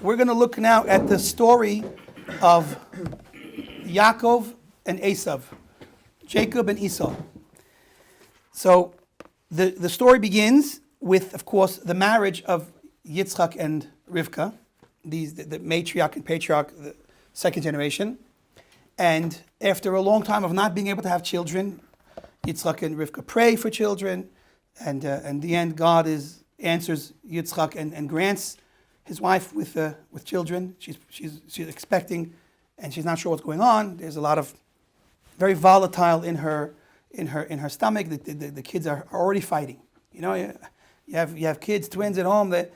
we're going to look now at the story of Yaakov and Eisav, Jacob and Esau. So the story begins with, of course, the marriage of Yitzchak and Rivka, the matriarch and patriarch, the second generation. And after a long time of not being able to have children, Yitzchak and Rivka pray for children, and in the end, God answers Yitzchak and grants his wife with children. She's expecting, and she's not sure what's going on. There's a lot of very volatile in her stomach. The kids are already fighting. You have kids, twins at home. The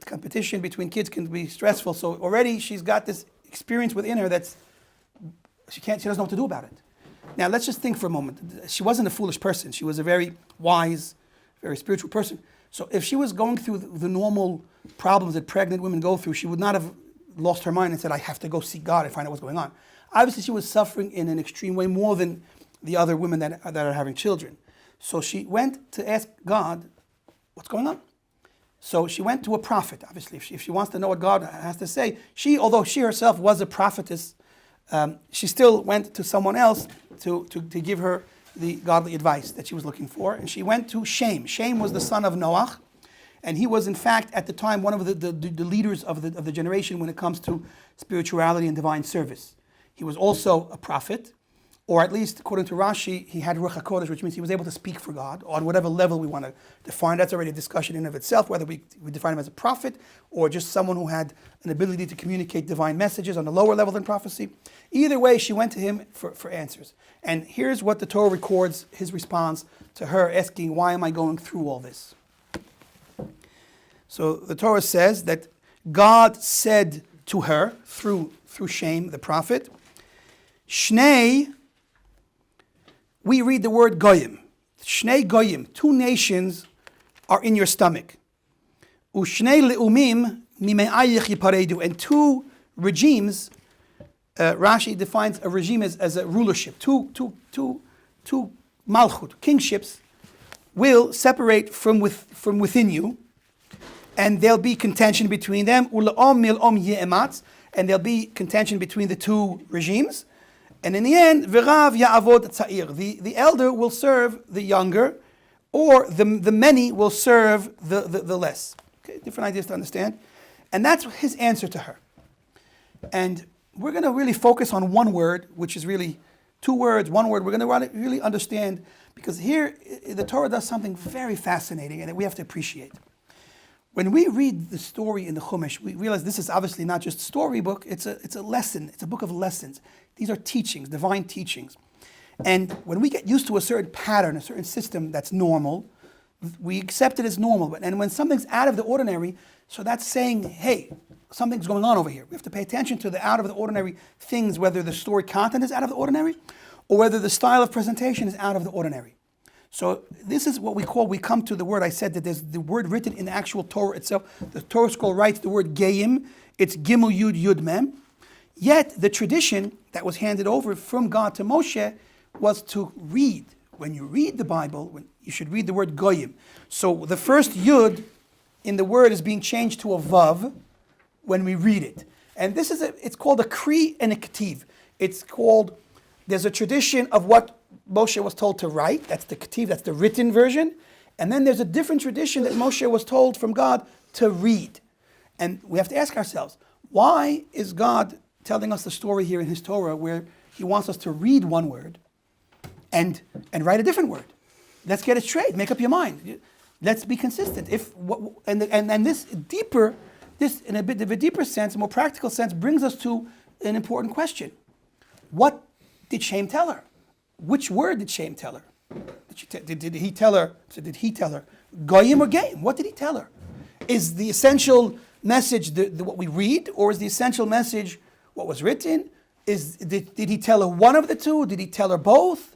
competition between kids can be stressful. So already she's got this experience within her that's she doesn't know what to do about it. Now let's just think for a moment. She wasn't a foolish person. She was a very wise, very spiritual person. So if she was going through the normal problems that pregnant women go through, she would not have lost her mind and said, I have to go seek God and find out what's going on. Obviously, she was suffering in an extreme way more than the other women that are having children. So she went to ask God, what's going on? So she went to a prophet, obviously. If she wants to know what God has to say, although she herself was a prophetess, she still went to someone else to give her the godly advice that she was looking for. And she went to Shem. Shem was the son of Noach. And he was, in fact, at the time, one of the leaders of the generation when it comes to spirituality and divine service. He was also a prophet, or at least, according to Rashi, he had Ruach HaKodesh, which means he was able to speak for God on whatever level we want to define. That's already a discussion in of itself, whether we define him as a prophet or just someone who had an ability to communicate divine messages on a lower level than prophecy. Either way, she went to him for answers. And here's what the Torah records, his response to her asking, why am I going through all this? So the Torah says that God said to her, through Shem, the prophet, Shnei, we read the word goyim. Shnei goyim, 2 nations are in your stomach. Ushnei leumim mime'ayich yiparedu, and 2 regimes, Rashi defines a regime as a rulership. Two malchut, kingships, will separate from within you, and there'll be contention between them. Ula'om mil'om ye'ematz, and there'll be contention between the 2 regimes. And in the end, v'rav ya'avod tza'ir, the elder will serve the younger, or the many will serve the less. Okay, different ideas to understand. And that's his answer to her. And we're going to really focus on one word, which is really 2 words, one word. We're going to really understand, because here the Torah does something very fascinating and that we have to appreciate. When we read the story in the Chumash, we realize this is obviously not just a storybook, it's a lesson, it's a book of lessons. These are teachings, divine teachings. And when we get used to a certain pattern, a certain system that's normal, we accept it as normal. And when something's out of the ordinary, so that's saying, hey, something's going on over here. We have to pay attention to the out of the ordinary things, whether the story content is out of the ordinary, or whether the style of presentation is out of the ordinary. So this is what we come to the word. I said that there's the word written in the actual Torah itself. The Torah scroll writes the word Geim. It's Gimel Yud Yud Mem. Yet the tradition that was handed over from God to Moshe was to read. When you read the Bible, you should read the word Goyim. So the first Yud in the word is being changed to a Vav when we read it. And this is it's called a Kri and a Ketiv. There's a tradition of what Moshe was told to write. That's the Ketiv, that's the written version. And then there's a different tradition that Moshe was told from God to read. And we have to ask ourselves, why is God telling us the story here in his Torah where he wants us to read one word and write a different word? Let's get it straight. Make up your mind. Let's be consistent. And this in a bit of a deeper sense, a more practical sense, brings us to an important question. What did Shem tell her? Which word did Shem tell her? Did he tell her Goyim or Geim? What did he tell her? Is the essential message what we read, or is the essential message what was written? Did he tell her one of the 2? Did he tell her both?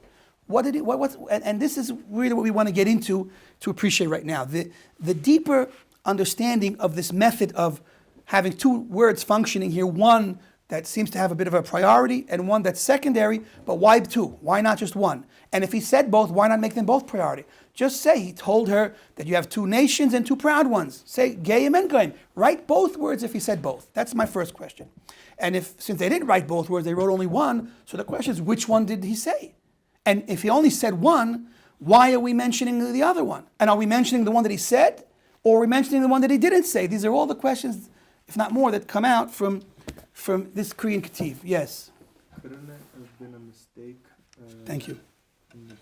And this is really what we want to get into to appreciate right now. The deeper understanding of this method of having 2 words functioning here, one that seems to have a bit of a priority and one that's secondary, but why 2? Why not just one? And if he said both, why not make them both priority? Just say he told her that you have two nations and two proud ones. Say Gayim and Goyim. Write both words if he said both. That's my first question. And since they didn't write both words, they wrote only one, so the question is, which one did he say? And if he only said one, why are we mentioning the other one? And are we mentioning the one that he said, or are we mentioning the one that he didn't say? These are all the questions, if not more, that come out from this Korean Ketiv. Yes? Couldn't that have been a mistake? Thank you. In the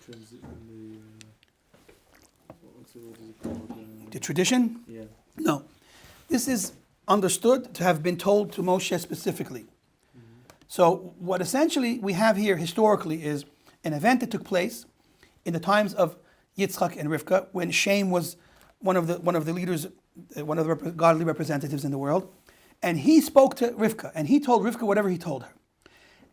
what is it called? The tradition? Yeah. No. This is understood to have been told to Moshe specifically. So what essentially we have here historically is an event that took place in the times of Yitzchak and Rivka, when Shem was one of the leaders, one of the godly representatives in the world, and he spoke to Rivka, and he told Rivka whatever he told her,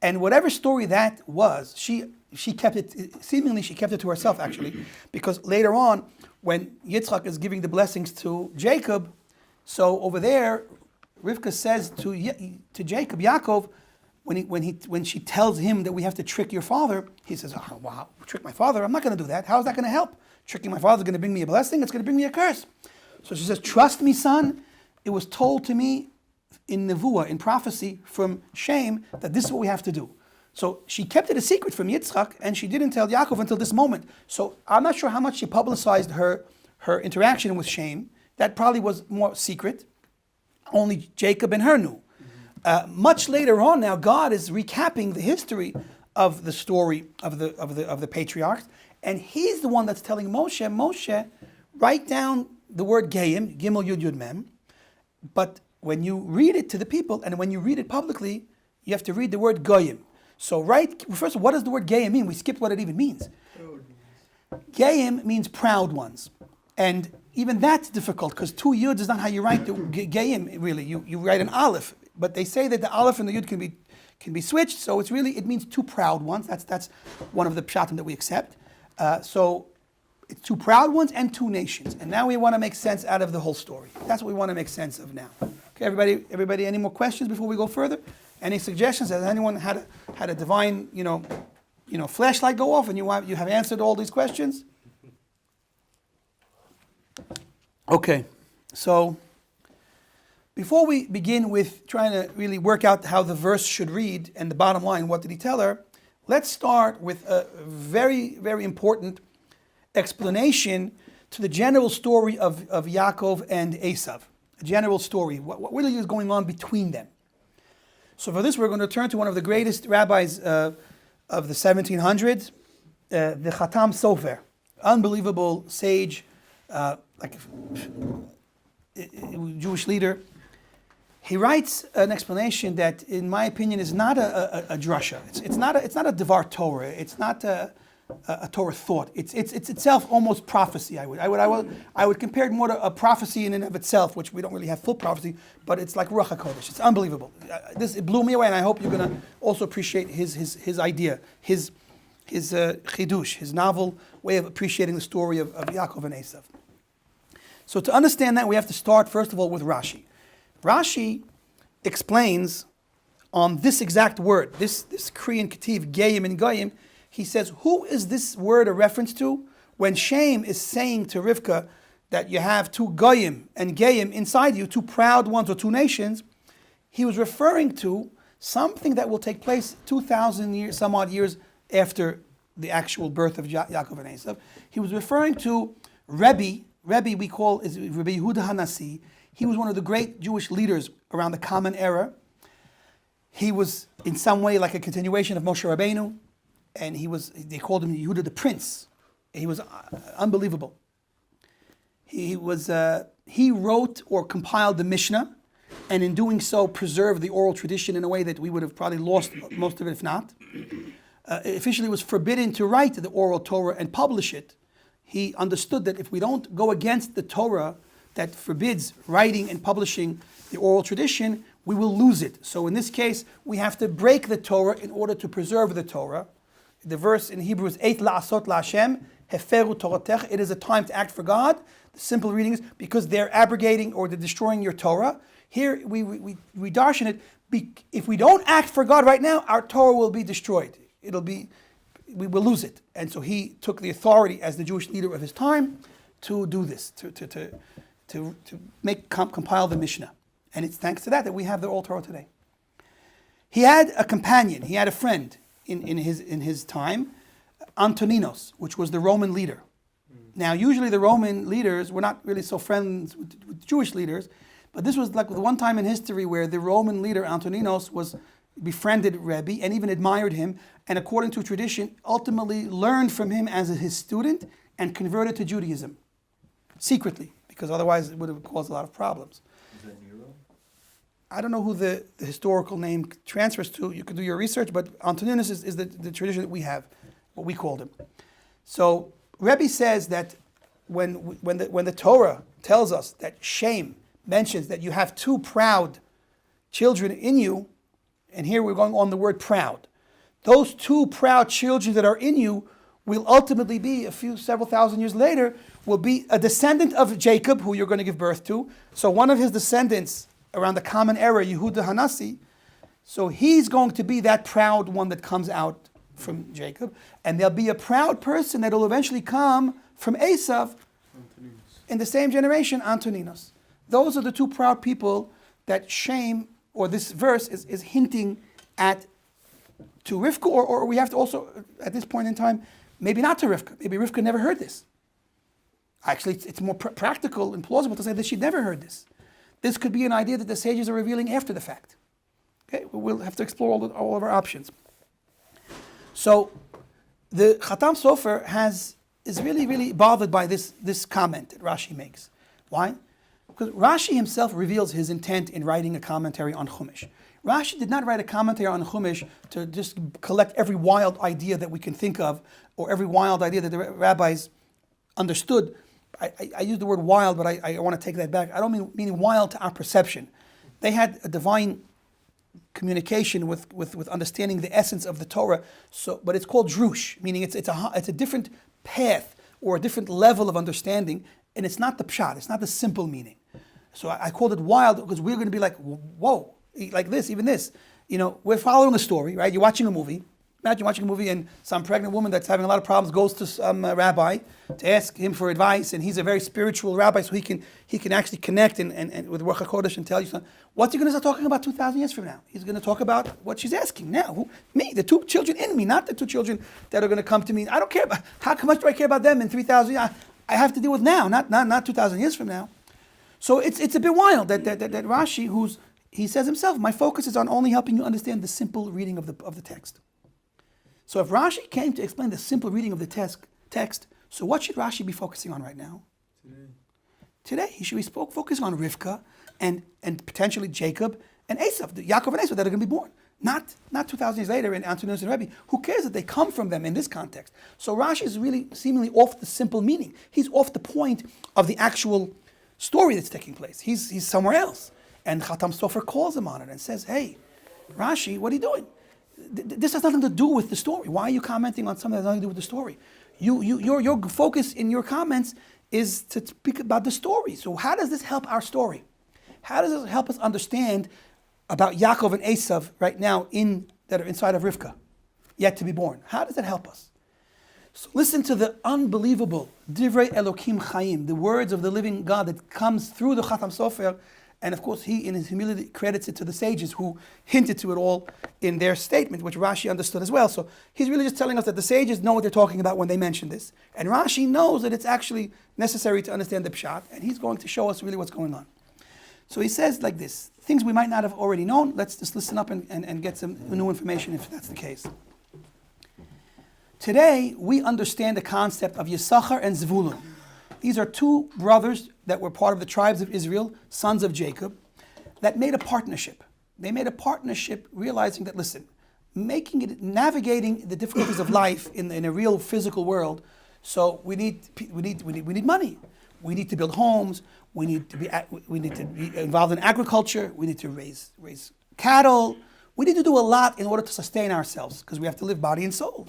and whatever story that was, she kept it. Seemingly, she kept it to herself actually, because later on, when Yitzchak is giving the blessings to Jacob, so over there, Rivka says to Jacob, Yaakov, when she tells him that we have to trick your father, he says, "Oh, wow, trick my father? I'm not going to do that. How is that going to help? Tricking my father is going to bring me a blessing. It's going to bring me a curse." So she says, "Trust me, son. It was told to me in nevuah, in prophecy from Shem, that this is what we have to do." So she kept it a secret from Yitzchak, and she didn't tell Yaakov until this moment. So I'm not sure how much she publicized her interaction with Shem. That probably was more secret. Only Jacob and her knew. Much later on, now God is recapping the history of the story of the patriarchs, and He's the one that's telling Moshe, write down the word Gayim, Gimel Yud Yud Mem, but when you read it to the people and when you read it publicly, you have to read the word Goyim. So first, what does the word Gayim mean? We skipped what it even means. Gayim means proud ones, and even that's difficult because two Yuds is not how you write the Gayim. Really, you write an Aleph. But they say that the Aleph and the Yud can be switched, so it means two proud ones. That's one of the pshatim that we accept. So it's two proud ones and two nations. And now we want to make sense out of the whole story. That's what we want to make sense of now. Okay, everybody, any more questions before we go further? Any suggestions? Has anyone had a divine, flashlight go off and you have answered all these questions? Okay, so before we begin with trying to really work out how the verse should read and the bottom line, what did he tell her, let's start with a very, very important explanation to the general story of Yaakov and Eisav. A general story, what really is going on between them. So for this, we're going to turn to one of the greatest rabbis of the 1700s, the Khatam Sofer, unbelievable sage, Jewish leader. He writes an explanation that, in my opinion, is not a drasha. It's not a devar Torah. It's not a Torah thought. It's itself almost prophecy. I would compare it more to a prophecy in and of itself, which we don't really have full prophecy, but it's like Ruach HaKodesh. It's unbelievable. It blew me away, and I hope you're going to also appreciate his idea, his chidush, his novel way of appreciating the story of Yaakov and Eisav. So to understand that, we have to start first of all with Rashi. Rashi explains on this exact word, this Korean Ketiv, Gayim and Goyim. He says, who is this word a reference to? When Shem is saying to Rivka that you have two Goyim and Gayim inside you, two proud ones or two nations, he was referring to something that will take place 2,000 years, some odd years after the actual birth of Yaakov and Eisav. He was referring to Rabbi we call is Rabbi Yehuda Hanasi. He was one of the great Jewish leaders around the Common Era. He was in some way like a continuation of Moshe Rabbeinu, and they called him Yehuda the Prince. He was unbelievable. He wrote or compiled the Mishnah, and in doing so preserved the oral tradition in a way that we would have probably lost most of it if not. Officially, it was forbidden to write the oral Torah and publish it. He understood that if we don't go against the Torah that forbids writing and publishing the oral tradition, we will lose it. So in this case, we have to break the Torah in order to preserve the Torah. The verse in Hebrew is Eit la'asot la'Hashem, heferu Toratech. It is a time to act for God. The simple reading is because they're abrogating or they're destroying your Torah. Here we darshan it. If we don't act for God right now, our Torah will be destroyed. It'll be we will lose it. And so he took the authority as the Jewish leader of his time to do this, to compile the Mishnah. And it's thanks to that we have the Old Torah today. He had a companion, he had a friend in his time, Antoninus, which was the Roman leader. Now, usually the Roman leaders were not really so friends with Jewish leaders, but this was like the one time in history where the Roman leader, Antoninus, befriended Rabbi and even admired him, and according to tradition, ultimately learned from him as his student and converted to Judaism, secretly, because otherwise it would have caused a lot of problems. Is that Nero? I don't know who the historical name transfers to. You could do your research, but Antoninus is the tradition that we have, what we called him. So Rebbe says that when the Torah tells us that shame mentions that you have two proud children in you, and here we're going on the word proud, those two proud children that are in you will ultimately be, several thousand years later, will be a descendant of Jacob, who you're going to give birth to. So one of his descendants around the common era, Yehuda Hanassi, so he's going to be that proud one that comes out from Jacob, and there'll be a proud person that will eventually come from Eisav in the same generation, Antoninus. Those are the two proud people that shame, or this verse is hinting at to Rivka, or we have to also, at this point in time, maybe not to Rivka. Maybe Rivka never heard this. Actually, it's more practical and plausible to say that she never heard this. This could be an idea that the sages are revealing after the fact. Okay, we'll have to explore all of our options. So, the Khatam Sofer is really, really bothered by this comment that Rashi makes. Why? Because Rashi himself reveals his intent in writing a commentary on Chumash. Rashi did not write a commentary on Chumash to just collect every wild idea that we can think of, or every wild idea that the rabbis understood. I use the word wild, but I want to take that back. I don't mean wild to our perception. They had a divine communication with understanding the essence of the Torah. So, but it's called drush, meaning it's a different path or a different level of understanding, and it's not the pshat. It's not the simple meaning. So I called it wild because we're going to be like, whoa, like this, even this. You know, we're following a story, right? You're watching a movie. Imagine watching a movie and some pregnant woman that's having a lot of problems goes to some rabbi to ask him for advice, and he's a very spiritual rabbi, so he can actually connect and with Ruach HaKodesh and tell you something. What's he going to start talking about 2,000 years from now? He's going to talk about what she's asking now. Me, the two children in me, not the two children that are going to come to me. I don't care about, how much do I care about them in 3,000 years? I have to deal with now, not 2,000 years from now. So it's a bit wild that Rashi, he says himself, my focus is on only helping you understand the simple reading of the text. So if Rashi came to explain the simple reading of the text, so what should Rashi be focusing on right now? Today he should be focusing on Rivka and potentially Jacob and Eisav, Yaakov and Eisav that are going to be born. Not 2,000 years later in Antoninus and Rabbi. Who cares that they come from them in this context? So Rashi is really seemingly off the simple meaning. He's off the point of the actual story that's taking place. He's somewhere else. And Khatam Sofer calls him on it and says, hey, Rashi, what are you doing? This has nothing to do with the story. Why are you commenting on something that has nothing to do with the story? Your focus in your comments is to speak about the story. So how does this help our story? How does it help us understand about Yaakov and Eisav right now that are inside of Rivka, yet to be born? How does that help us? So listen to the unbelievable Divrei Elokim Chaim, the words of the living God that comes through the Khatam Sofer. And of course, he, in his humility, credits it to the sages who hinted to it all in their statement, which Rashi understood as well. So he's really just telling us that the sages know what they're talking about when they mention this. And Rashi knows that it's actually necessary to understand the pshat, and he's going to show us really what's going on. So he says like this, things we might not have already known, let's just listen up and get some new information if that's the case. Today, we understand the concept of Yisachar and Zvulun. These are two brothers that were part of the tribes of Israel, sons of Jacob, that made a partnership. They made a partnership realizing that, listen, navigating the difficulties of life in a real physical world, so we need money. We need to build homes. We need to be involved in agriculture. We need to raise cattle. We need to do a lot in order to sustain ourselves because we have to live body and soul.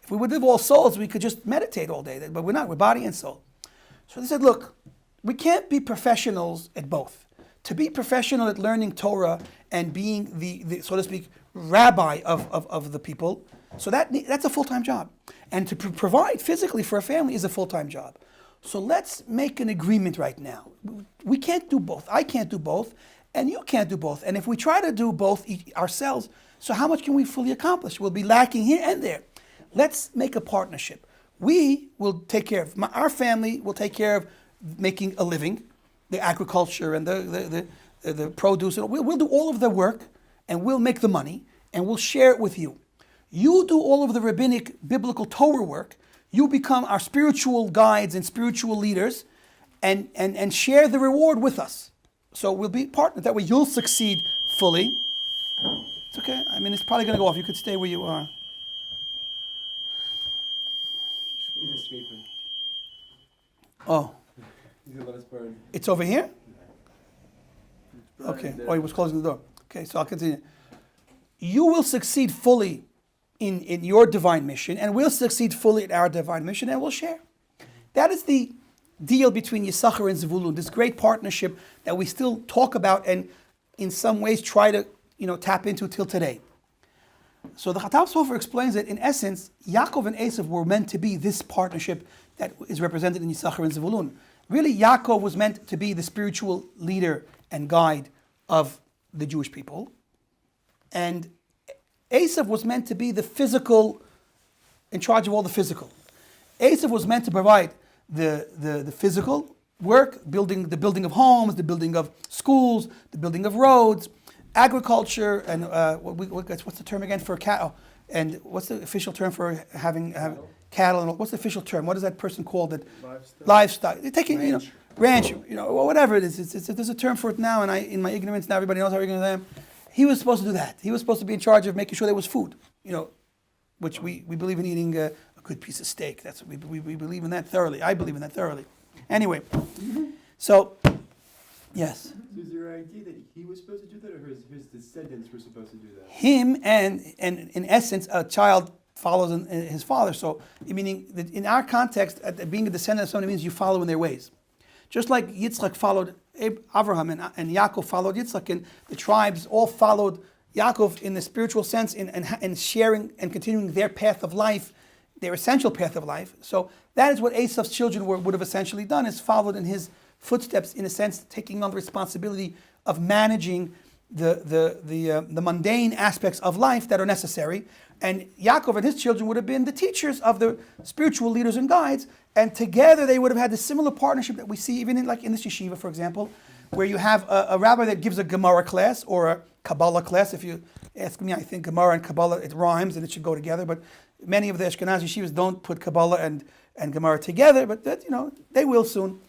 If we would live all souls, we could just meditate all day, but we're not. We're body and soul. So they said, look, we can't be professionals at both. To be professional at learning Torah and being the so to speak, rabbi of the people, So that's a full-time job. And to provide physically for a family is a full-time job. So let's make an agreement right now. We can't do both. I can't do both, and you can't do both. And if we try to do both ourselves, so how much can we fully accomplish? We'll be lacking here and there. Let's make a partnership. We will take care of, our family will take care of making a living, the agriculture and the produce. We'll do all of the work, and we'll make the money, and we'll share it with you. You do all of the rabbinic, biblical Torah work. You become our spiritual guides and spiritual leaders, and share the reward with us. So we'll be partners. That way you'll succeed fully. It's okay. I mean, it's probably going to go off. You could stay where you are. He's escaping. Oh. He's going to let us burn. It's over here? Burn Okay. there. Oh, he was closing the door. Okay, so I'll continue. You will succeed fully in your divine mission, and we'll succeed fully in our divine mission, and we'll share. That is the deal between Yisachar and Zvulun, this great partnership that we still talk about and in some ways try to tap into till today. So the Chatam Sofer explains that in essence, Yaakov and Eisav were meant to be this partnership that is represented in Yisachar and Zvulun. Really, Yaakov was meant to be the spiritual leader and guide of the Jewish people, and Eisav was meant to be the physical, in charge of all the physical. Eisav was meant to provide the physical work, the building of homes, the building of schools, the building of roads, agriculture, and what's the term again for cattle? And what's the official term for having cattle? And what's the official term? What is that person called? That livestock. They're taking ranch, or whatever it is. There's a term for it now, and in my ignorance now, everybody knows how ignorant I am. He was supposed to do that. He was supposed to be in charge of making sure there was food, which we believe in eating a good piece of steak. That's what we believe in that thoroughly. I believe in that thoroughly. Anyway, so, yes. So is there an idea that he was supposed to do that, or his descendants were supposed to do that? Him and in essence, a child follows in his father. So, meaning that in our context, being a descendant of somebody means you follow in their ways. Just like Yitzchak followed Abraham and Yaakov followed Yitzchak, and the tribes all followed Yaakov in the spiritual sense in sharing and continuing their path of life, their essential path of life. So that is what Esav's children would have essentially done, is followed in his footsteps, in a sense, taking on the responsibility of managing the mundane aspects of life that are necessary. And Yaakov and his children would have been the teachers of the spiritual leaders and guides, and together they would have had the similar partnership that we see even in this yeshiva, for example, where you have a rabbi that gives a Gemara class or a Kabbalah class. If you ask me, I think Gemara and Kabbalah, it rhymes and it should go together, but many of the Ashkenazi yeshivas don't put Kabbalah and Gemara together, but they will soon.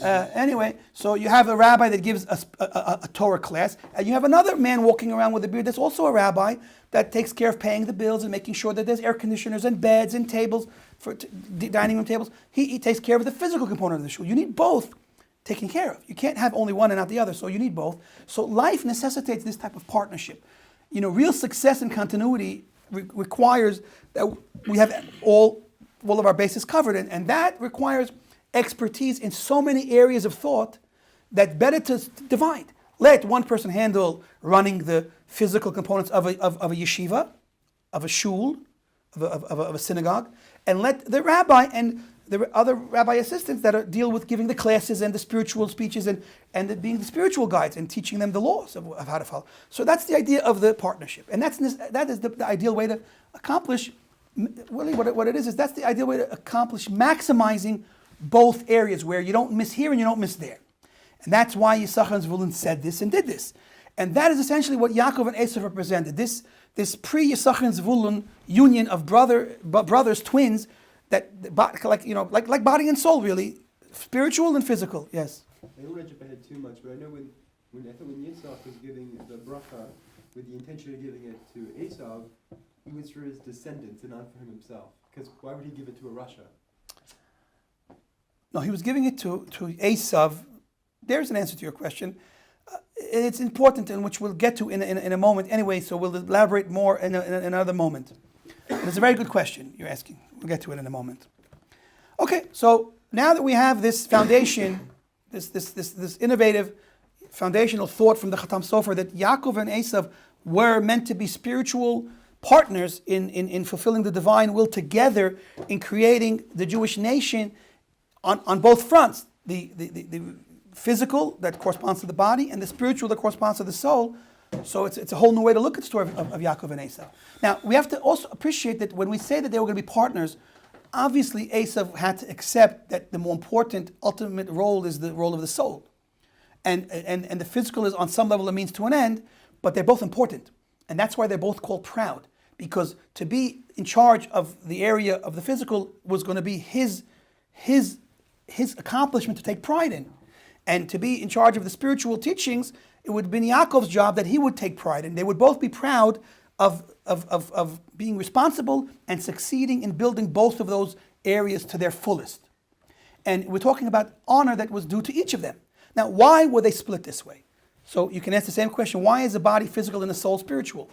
Anyway, so you have a rabbi that gives a Torah class, and you have another man walking around with a beard that's also a rabbi that takes care of paying the bills and making sure that there's air conditioners and beds and tables, for dining room tables. He takes care of the physical component of the shul. You need both taken care of. You can't have only one and not the other, so you need both. So life necessitates this type of partnership. Real success and continuity requires that we have all of our bases covered, and that requires expertise in so many areas of thought that better to divide. Let one person handle running the physical components of a yeshiva, of a shul, of a synagogue, and let the rabbi and the other rabbi assistants that deal with giving the classes and the spiritual speeches and being the spiritual guides and teaching them the laws of how to follow. So that's the idea of the partnership, and that is the ideal way to accomplish. Really, what it is that's the ideal way to accomplish maximizing both areas, where you don't miss here and you don't miss there. And that's why Yisachar and Zvulun said this and did this. And that is essentially what Yaakov and Eisav represented. This pre-Yisachar and Zvulun union of brothers, twins, that like body and soul, really, spiritual and physical. Yes. I don't want to jump ahead too much, but I know when Yitzchak was giving the bracha with the intention of giving it to Esau, it was for his descendants and not for him himself. Because why would he give it to a Russia? No, he was giving it to Eisav. There's an answer to your question. It's important, and which we'll get to in a moment anyway, so we'll elaborate more in another moment. But it's a very good question you're asking. We'll get to it in a moment. Okay, so now that we have this foundation, this innovative foundational thought from the Chatam Sofer that Yaakov and Eisav were meant to be spiritual partners in fulfilling the divine will together in creating the Jewish nation on both fronts. The physical that corresponds to the body and the spiritual that corresponds to the soul. So it's a whole new way to look at the story of Yaakov and Esau. Now, we have to also appreciate that when we say that they were going to be partners, obviously Esau had to accept that the more important, ultimate role is the role of the soul. And the physical is on some level a means to an end, but they're both important. And that's why they're both called proud. Because to be in charge of the area of the physical was going to be his accomplishment to take pride in. And to be in charge of the spiritual teachings, it would have been Yaakov's job that he would take pride in. They would both be proud of being responsible and succeeding in building both of those areas to their fullest. And we're talking about honor that was due to each of them. Now, why were they split this way? So you can ask the same question, why is the body physical and the soul spiritual?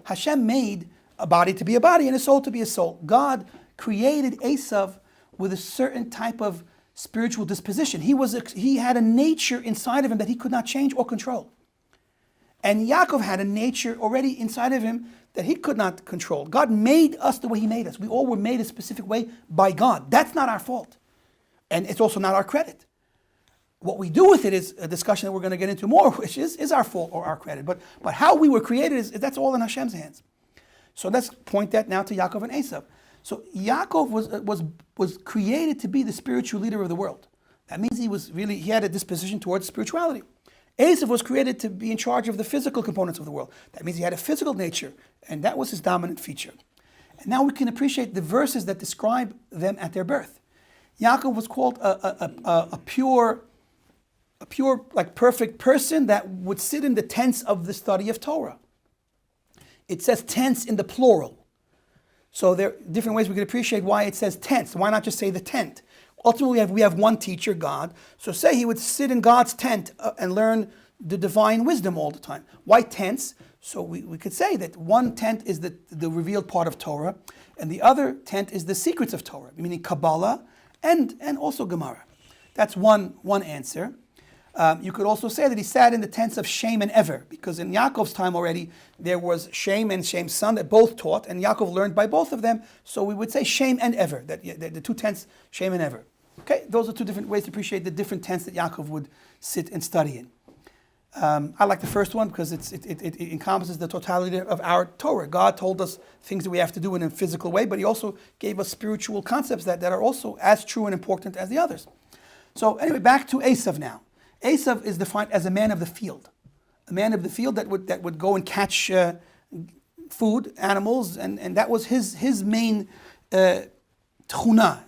Hashem made a body to be a body and a soul to be a soul. God created Esau with a certain type of spiritual disposition. He had a nature inside of him that he could not change or control. And Yaakov had a nature already inside of him that he could not control. God made us the way he made us. We all were made a specific way by God. That's not our fault. And it's also not our credit. What we do with it is a discussion that we're going to get into more, which is our fault or our credit. But how we were created, that's all in Hashem's hands. So let's point that now to Yaakov and Eisav. So Yaakov was created to be the spiritual leader of the world. That means he had a disposition towards spirituality. Eisav was created to be in charge of the physical components of the world. That means he had a physical nature, and that was his dominant feature. And now we can appreciate the verses that describe them at their birth. Yaakov was called a pure, like perfect person that would sit in the tents of the study of Torah. It says tents in the plural. So there are different ways we can appreciate why it says tents. Why not just say the tent? Ultimately, we have one teacher, God. So say he would sit in God's tent and learn the divine wisdom all the time. Why tents? So we could say that one tent is the revealed part of Torah, and the other tent is the secrets of Torah, meaning Kabbalah and also Gemara. That's one answer. You could also say that he sat in the tents of Shem and Ever, because in Yaakov's time already, there was Shem and Shem's son that both taught, and Yaakov learned by both of them. So we would say Shem and Ever, that the two tents, Shem and Ever. Okay, those are two different ways to appreciate the different tents that Yaakov would sit and study in. I like the first one because it encompasses the totality of our Torah. God told us things that we have to do in a physical way, but he also gave us spiritual concepts that are also as true and important as the others. So anyway, back to Eisav now. Eisav is defined as a man of the field. A man of the field that would go and catch food, animals, and that was his main tchuna.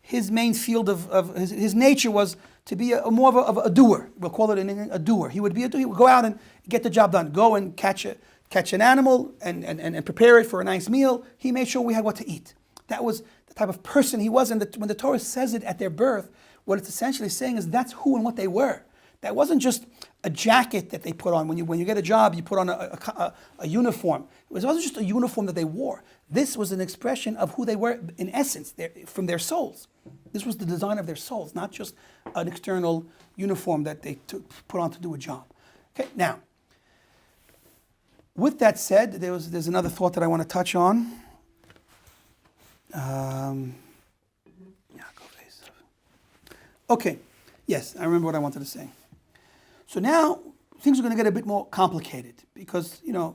His main field of his nature was to be more of a doer. We'll call it a doer. He would go out and get the job done. Go and catch an animal and prepare it for a nice meal. He made sure we had what to eat. That was the type of person he was. And when the Torah says it at their birth, what it's essentially saying is that's who and what they were. That wasn't just a jacket that they put on. When you get a job, you put on a uniform. It wasn't just a uniform that they wore. This was an expression of who they were in essence, from their souls. This was the design of their souls, not just an external uniform that they put on to do a job. Okay, now, with that said, there's another thought that I want to touch on. Okay, yes, I remember what I wanted to say. So now things are going to get a bit more complicated because no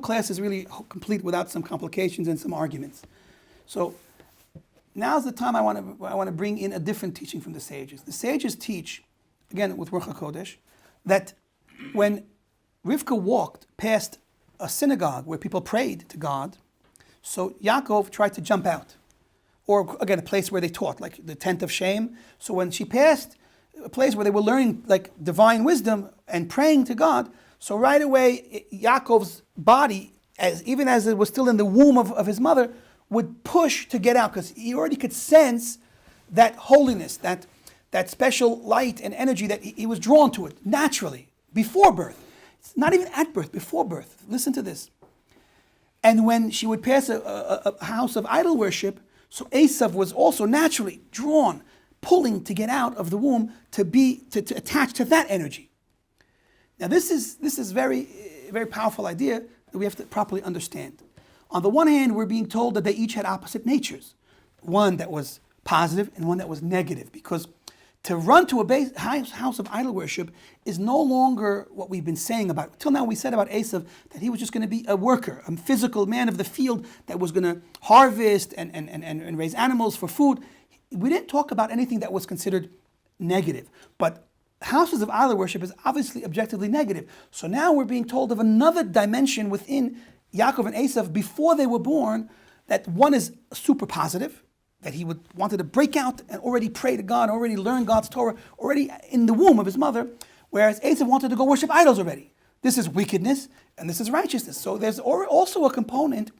class is really complete without some complications and some arguments. So now's the time I want to bring in a different teaching from the sages. The sages teach, again with Ruach HaKodesh, that when Rivka walked past a synagogue where people prayed to God, so Yaakov tried to jump out. Or again, a place where they taught, like the tent of Shem. So when she passed a place where they were learning like divine wisdom and praying to God, so right away Yaakov's body, even as it was still in the womb of his mother, would push to get out because he already could sense that holiness, that special light and energy that he was drawn to it naturally before birth. It's not even at birth, before birth. Listen to this. And when she would pass a house of idol worship, so Eisav was also naturally drawn, pulling to get out of the womb to attach to that energy. Now this is very very powerful idea that we have to properly understand. On the one hand, we're being told that they each had opposite natures, one that was positive and one that was negative, because to run to a house of idol worship is no longer what we've been saying about. Till now we said about Eisav that he was just going to be a worker, a physical man of the field that was going to harvest and raise animals for food. We didn't talk about anything that was considered negative. But houses of idol worship is obviously objectively negative. So now we're being told of another dimension within Yaakov and Eisav before they were born, that one is super positive, that he wanted to break out and already pray to God, already learn God's Torah, already in the womb of his mother, whereas Eisav wanted to go worship idols already. This is wickedness and this is righteousness. So there's also a component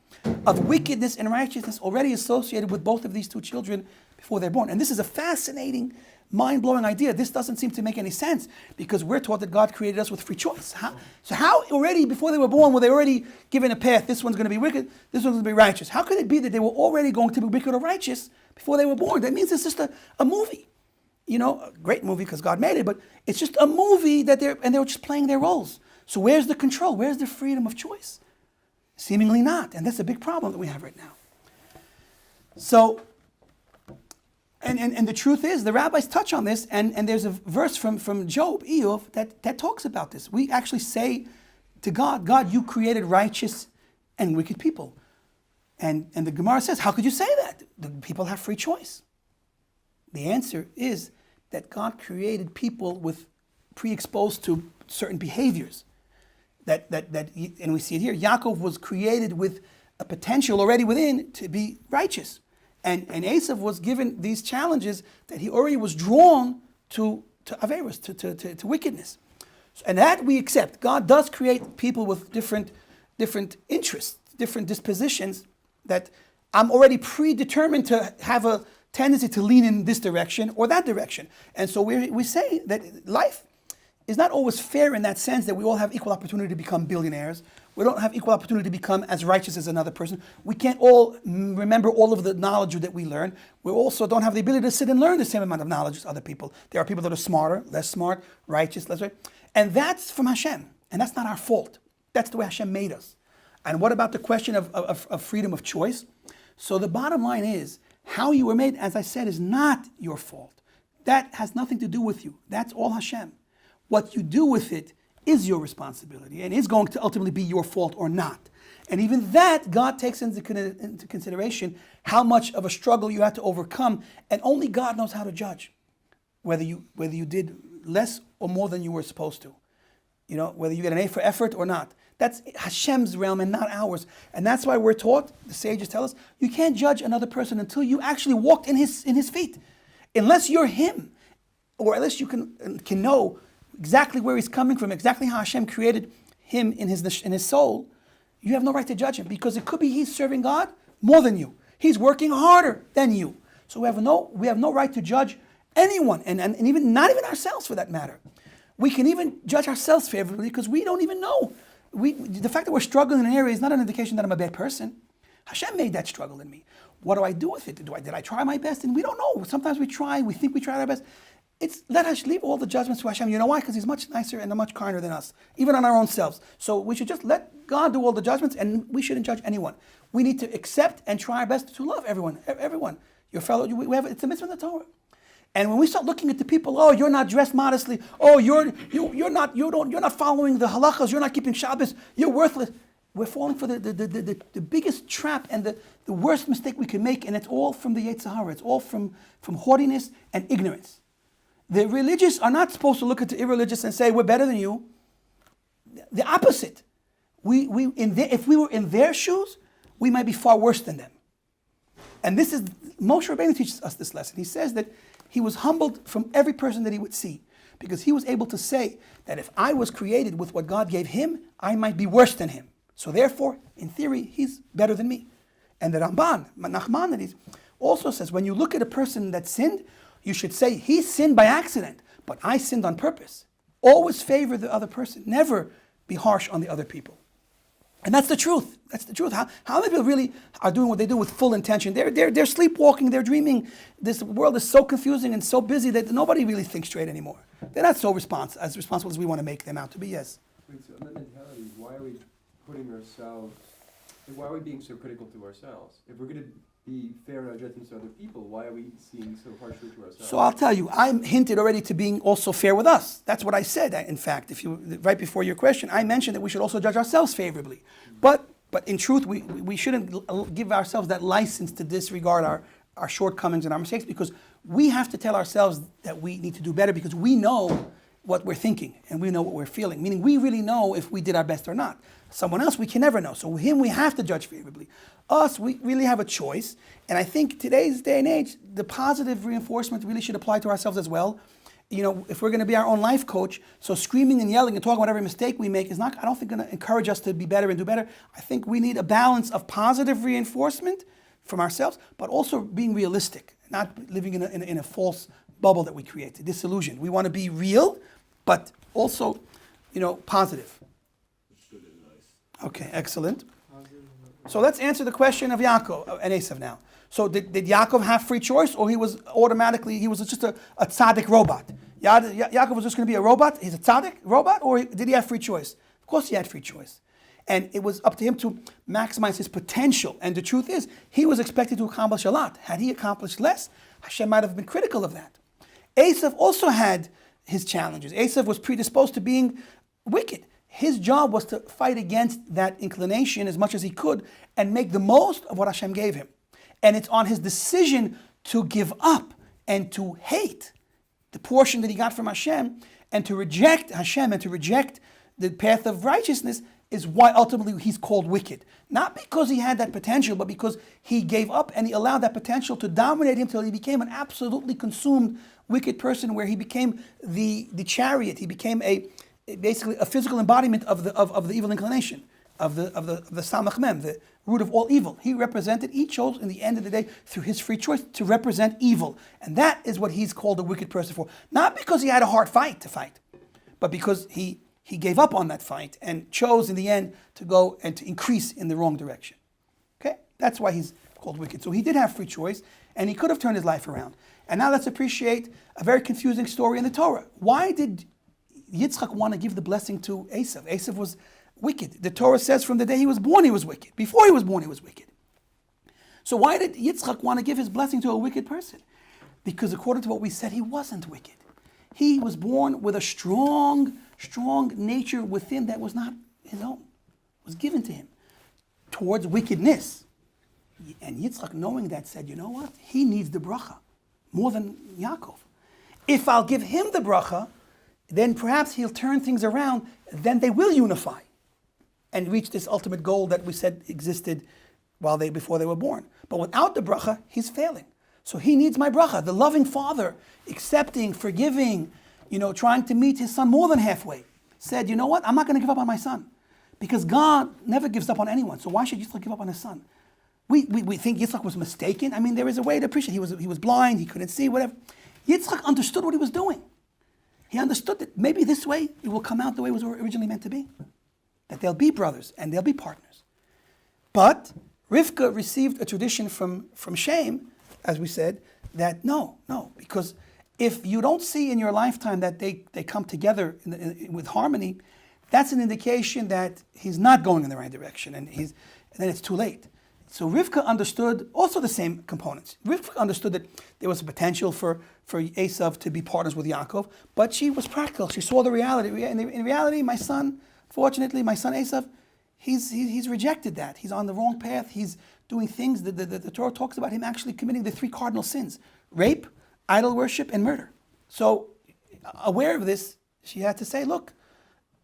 of wickedness and righteousness already associated with both of these two children before they're born. And this is a fascinating, mind-blowing idea. This doesn't seem to make any sense because we're taught that God created us with free choice. How already before they were born were they already given a path? This one's going to be wicked, this one's going to be righteous. How could it be that they were already going to be wicked or righteous before they were born? That means it's just a movie. You know, a great movie because God made it, but it's just a movie that they were just playing their roles. So where's the control? Where's the freedom of choice? Seemingly not. And that's a big problem that we have right now. So, and the truth is, the rabbis touch on this, and there's a verse from Job, Eov, that talks about this. We actually say to God, God, you created righteous and wicked people. And the Gemara says, how could you say that? The people have free choice. The answer is that God created people with pre-exposed to certain behaviors. And we see it here. Yaakov was created with a potential already within to be righteous. And Eisav was given these challenges that he already was drawn to Averos, to wickedness. And that we accept. God does create people with different interests, different dispositions, that I'm already predetermined to have a tendency to lean in this direction or that direction. And so we say that life is not always fair in that sense that we all have equal opportunity to become billionaires. We don't have equal opportunity to become as righteous as another person. We can't all remember all of the knowledge that we learn. We also don't have the ability to sit and learn the same amount of knowledge as other people. There are people that are smarter, less smart, righteous, less right. And that's from Hashem. And that's not our fault. That's the way Hashem made us. And what about the question of freedom of choice? So the bottom line is, how you were made, as I said, is not your fault. That has nothing to do with you. That's all Hashem. What you do with it is your responsibility and is going to ultimately be your fault or not. And even that, God takes into consideration how much of a struggle you had to overcome, and only God knows how to judge whether you did less or more than you were supposed to. You know, whether you get an A for effort or not. That's Hashem's realm and not ours. And that's why we're taught, the sages tell us, you can't judge another person until you actually walked in his feet. Unless you're him, or unless you can know exactly where he's coming from, exactly how Hashem created him in his soul, you have no right to judge him, because it could be he's serving God more than you. He's working harder than you. So we have no right to judge anyone, and even not even ourselves for that matter. We can even judge ourselves favorably because we don't even know. The fact that we're struggling in an area is not an indication that I'm a bad person. Hashem made that struggle in me. What do I do with it? Did I try my best? And we don't know. Sometimes we think we tried our best. Let us leave all the judgments to Hashem. You know why? Because he's much nicer and much kinder than us, even on our own selves. So we should just let God do all the judgments, and we shouldn't judge anyone. We need to accept and try our best to love everyone. Everyone. Your fellow, it's a mitzvah in the Torah. And when we start looking at the people, oh, you're not dressed modestly. Oh, you're not following the halachas. You're not keeping Shabbos. You're worthless. We're falling for the biggest trap and the worst mistake we can make, and it's all from the Yetzer. It's all from haughtiness and ignorance. The religious are not supposed to look at the irreligious and say, we're better than you. The opposite. If we were in their shoes, we might be far worse than them. And this is, Moshe Rabbeinu teaches us this lesson. He says that he was humbled from every person that he would see, because he was able to say that if I was created with what God gave him, I might be worse than him. So therefore, in theory, he's better than me. And the Ramban, Nachmanides, also says, when you look at a person that sinned, you should say, he sinned by accident, but I sinned on purpose. Always favor the other person. Never be harsh on the other people. And that's the truth. That's the truth. How many people really are doing what they do with full intention? They're sleepwalking, they're dreaming. This world is so confusing and so busy that nobody really thinks straight anymore. They're not so responsible as we want to make them out to be, yes. Wait, so on that mentality, why are we putting ourselves, why are we being so critical to ourselves? If we're going to be fair in our judgments to other people, why are we seeing so harshly to ourselves? So I'll tell you, I hinted already to being also fair with us. That's what I said. In fact, right before your question, I mentioned that we should also judge ourselves favorably. But in truth, we shouldn't give ourselves that license to disregard our shortcomings and our mistakes, because we have to tell ourselves that we need to do better, because we know what we're thinking and we know what we're feeling. Meaning we really know if we did our best or not. Someone else we can never know. So him we have to judge favorably. Us, we really have a choice. And I think today's day and age, the positive reinforcement really should apply to ourselves as well. You know, if we're going to be our own life coach, so screaming and yelling and talking about every mistake we make is not, I don't think, going to encourage us to be better and do better. I think we need a balance of positive reinforcement from ourselves, but also being realistic, not living in a false bubble that we create, a disillusion. We want to be real, but also, positive. Good advice. Okay, excellent. So let's answer the question of Yaakov and Eisav now. So did Yaakov have free choice, or he was just a tzaddik robot? Yaakov was just going to be a robot? He's a tzaddik robot, or did he have free choice? Of course he had free choice. And it was up to him to maximize his potential. And the truth is, he was expected to accomplish a lot. Had he accomplished less, Hashem might have been critical of that. Eisav also had his challenges. Eisav was predisposed to being wicked. His job was to fight against that inclination as much as he could and make the most of what Hashem gave him. And it's on his decision to give up and to hate the portion that he got from Hashem and to reject Hashem and to reject the path of righteousness is why ultimately he's called wicked. Not because he had that potential, but because he gave up and he allowed that potential to dominate him till he became an absolutely consumed wicked person, where he became the chariot. He became basically a physical embodiment of the evil inclination, of the Samach Mem, the root of all evil. He chose in the end of the day through his free choice to represent evil. And that is what he's called a wicked person for. Not because he had a hard fight to fight, but because he gave up on that fight and chose in the end to go and to increase in the wrong direction. Okay? That's why he's called wicked. So he did have free choice, and he could have turned his life around. And now let's appreciate a very confusing story in the Torah. Why did Yitzchak want to give the blessing to Eisav? Eisav was wicked. The Torah says from the day he was born, he was wicked. Before he was born, he was wicked. So why did Yitzchak want to give his blessing to a wicked person? Because according to what we said, he wasn't wicked. He was born with a strong nature within that was not his own, was given to him towards wickedness. And Yitzchak, knowing that, said, you know what? He needs the bracha more than Yaakov. If I'll give him the bracha, then perhaps he'll turn things around, then they will unify and reach this ultimate goal that we said existed before they were born. But without the bracha, he's failing. So he needs my bracha, the loving father, accepting, forgiving, trying to meet his son more than halfway, said, you know what, I'm not going to give up on my son, because God never gives up on anyone. So why should Yitzchak give up on his son? We think Yitzchak was mistaken. I mean, there is a way to appreciate. He was blind, he couldn't see, whatever. Yitzchak understood what he was doing. He understood that maybe this way it will come out the way it was originally meant to be. That they'll be brothers and they'll be partners. But Rivka received a tradition from Shem, as we said, that no, because if you don't see in your lifetime that they come together with harmony, that's an indication that he's not going in the right direction, and then it's too late. So Rivka understood also the same components. Rivka understood that there was a potential for Eisav to be partners with Yaakov, but she was practical. She saw the reality. In reality, my son Eisav, he's rejected that. He's on the wrong path. He's doing things that the Torah talks about him actually committing the 3 cardinal sins: rape, idol worship, and murder. So, aware of this, she had to say, look,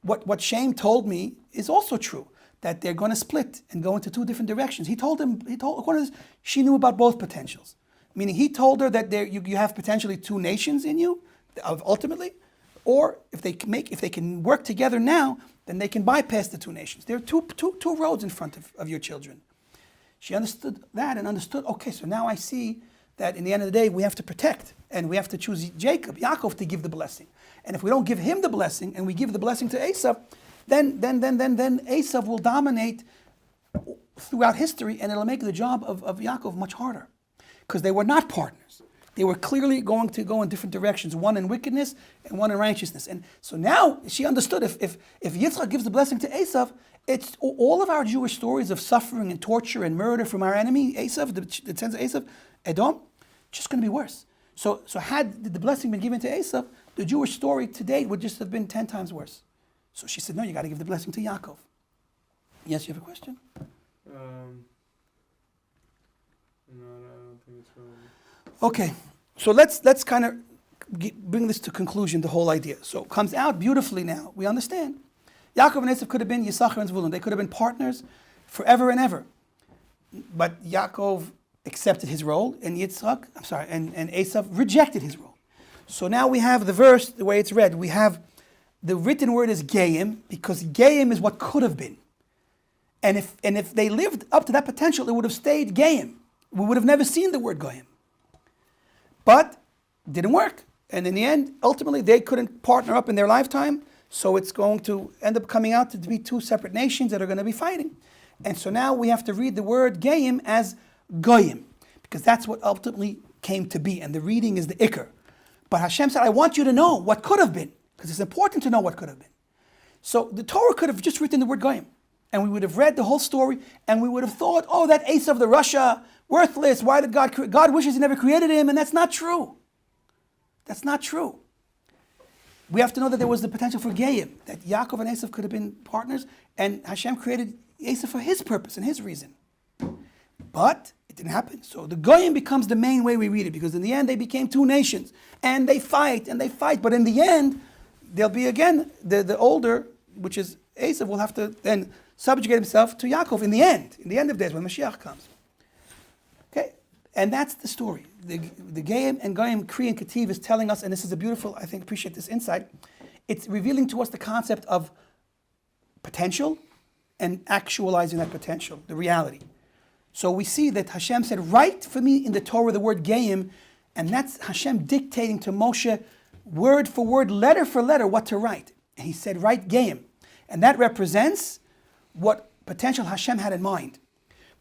what Shem told me is also true, that they're going to split and go into 2 different directions. According to this, she knew about both potentials. Meaning he told her that you have potentially 2 nations in you, ultimately, or if they can work together now, then they can bypass the 2 nations. There are two roads in front of your children. She understood that and understood, okay, so now I see that in the end of the day, we have to protect, and we have to choose Yaakov to give the blessing. And if we don't give him the blessing, and we give the blessing to Eisav, then Eisav will dominate throughout history, and it'll make the job of Yaakov much harder, because they were not partners. They were clearly going to go in different directions, one in wickedness and one in righteousness. And so now she understood if Yitzchak gives the blessing to Eisav, it's all of our Jewish stories of suffering and torture and murder from our enemy, Eisav, the descendants of Eisav, Edom, just going to be worse. So had the blessing been given to Eisav, the Jewish story today would just have been 10 times worse. So she said, no, you got to give the blessing to Yaakov. Yes, you have a question? No, I don't think it's relevant. Okay, so let's kind of bring this to conclusion, the whole idea. So it comes out beautifully now. We understand. Yaakov and Eisav could have been Yisachar and Zvulun. They could have been partners forever and ever. But Yaakov accepted his role, and Yitzchak, and Eisav rejected his role. So now we have the verse, the way it's read. We have the written word is Geim, because Geim is what could have been. And if they lived up to that potential, it would have stayed Geim. We would have never seen the word Goyim. But it didn't work. And in the end, ultimately, they couldn't partner up in their lifetime. So it's going to end up coming out to be two separate nations that are going to be fighting. And so now we have to read the word Geim as Goyim, because that's what ultimately came to be. And the reading is the Iker. But Hashem said, I want you to know what could have been, because it's important to know what could have been. So the Torah could have just written the word Goyim. And we would have read the whole story, and we would have thought, oh, that Esau the Russia, worthless. Why did God create? God wishes he never created him, and that's not true. That's not true. We have to know that there was the potential for Geim, that Yaakov and Eisav could have been partners, and Hashem created Esau for his purpose and his reason. But it didn't happen. So the Goyim becomes the main way we read it, because in the end they became two nations, and they fight, but in the end, there'll be again, the older, which is Eisav, will have to then subjugate himself to Yaakov in the end of days when Mashiach comes. Okay, and that's the story. The Geim and Goyim, Kri and Ketiv is telling us, and this is a beautiful, I think, appreciate this insight. It's revealing to us the concept of potential and actualizing that potential, the reality. So we see that Hashem said, write for me in the Torah the word Geim, and that's Hashem dictating to Moshe word for word, letter for letter, what to write. And he said, write Geim. And that represents what potential Hashem had in mind.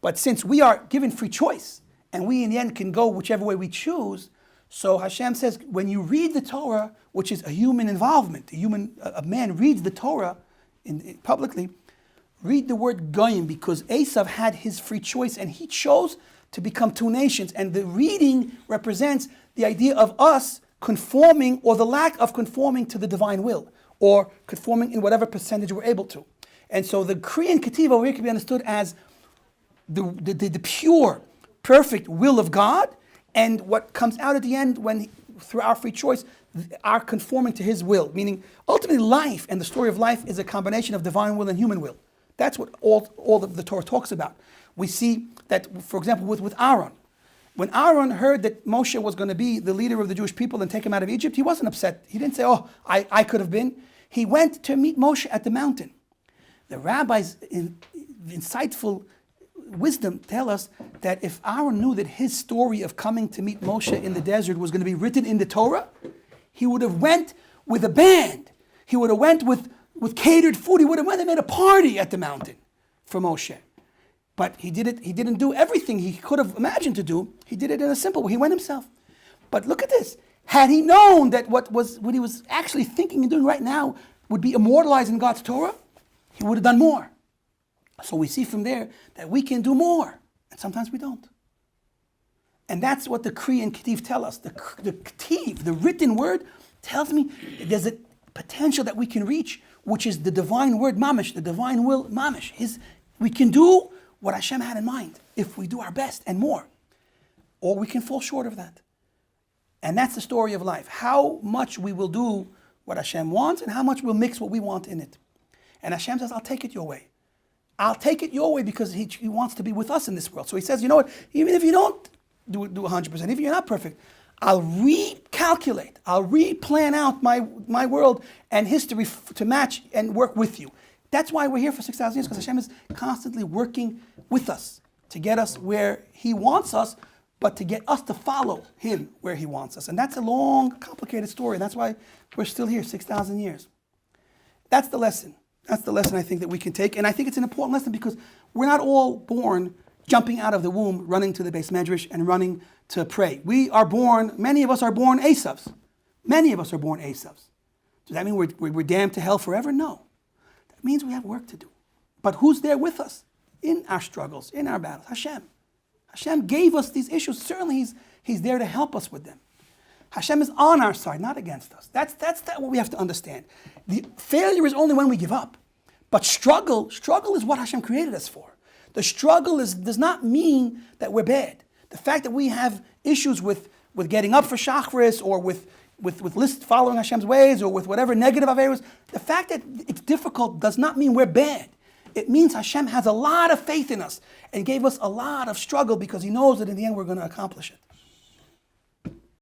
But since we are given free choice, and we in the end can go whichever way we choose, so Hashem says, when you read the Torah, which is a human involvement, a man reads the Torah publicly, read the word Goyim, because Eisav had his free choice, and he chose to become two nations. And the reading represents the idea of us conforming, or the lack of conforming to the divine will, or conforming in whatever percentage we're able to. And so the Kri and Ketiv over here can be understood as the pure, perfect will of God, and what comes out at the end when, through our free choice, are conforming to his will. Meaning, ultimately, life and the story of life is a combination of divine will and human will. That's what all of the Torah talks about. We see that, for example, with Aaron. When Aaron heard that Moshe was going to be the leader of the Jewish people and take him out of Egypt, he wasn't upset. He didn't say, oh, I could have been. He went to meet Moshe at the mountain. The rabbis, in insightful wisdom, tell us that if Aaron knew that his story of coming to meet Moshe in the desert was going to be written in the Torah, he would have went with a band. He would have went with catered food. He would have went and made a party at the mountain for Moshe. But he didn't do everything he could have imagined to do. He did it in a simple way. He went himself. But look at this. Had he known that what he was actually thinking and doing right now would be immortalized in God's Torah, he would have done more. So we see from there that we can do more, and sometimes we don't. And that's what the Kri and Ketiv tell us. The Ketiv, the written word, tells me that there's a potential that we can reach, which is the divine word mamish, the divine will mamish. We can do what Hashem had in mind if we do our best and more. Or we can fall short of that. And that's the story of life. How much we will do what Hashem wants and how much we'll mix what we want in it. And Hashem says, I'll take it your way. I'll take it your way because he wants to be with us in this world. So he says, you know what, even if you don't do 100%, even if you're not perfect, I'll recalculate, I'll replan out my world and history to match and work with you. That's why we're here for 6,000 years, because Hashem is constantly working with us to get us where he wants us, but to get us to follow him where he wants us. And that's a long, complicated story. That's why we're still here 6,000 years. That's the lesson. That's the lesson I think that we can take. And I think it's an important lesson because we're not all born jumping out of the womb, running to the Beis Medrash and running to pray. We are born, many of us are born Esavs. Many of us are born Esavs. Does that mean we're damned to hell forever? No. That means we have work to do. But who's there with us in our struggles, in our battles? Hashem. Hashem gave us these issues. Certainly he's there to help us with them. Hashem is on our side, not against us. That's what we have to understand. The failure is only when we give up. But struggle is what Hashem created us for. The struggle does not mean that we're bad. The fact that we have issues with getting up for Shachris or with following Hashem's ways or with whatever negative averos, the fact that it's difficult does not mean we're bad. It means Hashem has a lot of faith in us and gave us a lot of struggle because He knows that in the end we're going to accomplish it.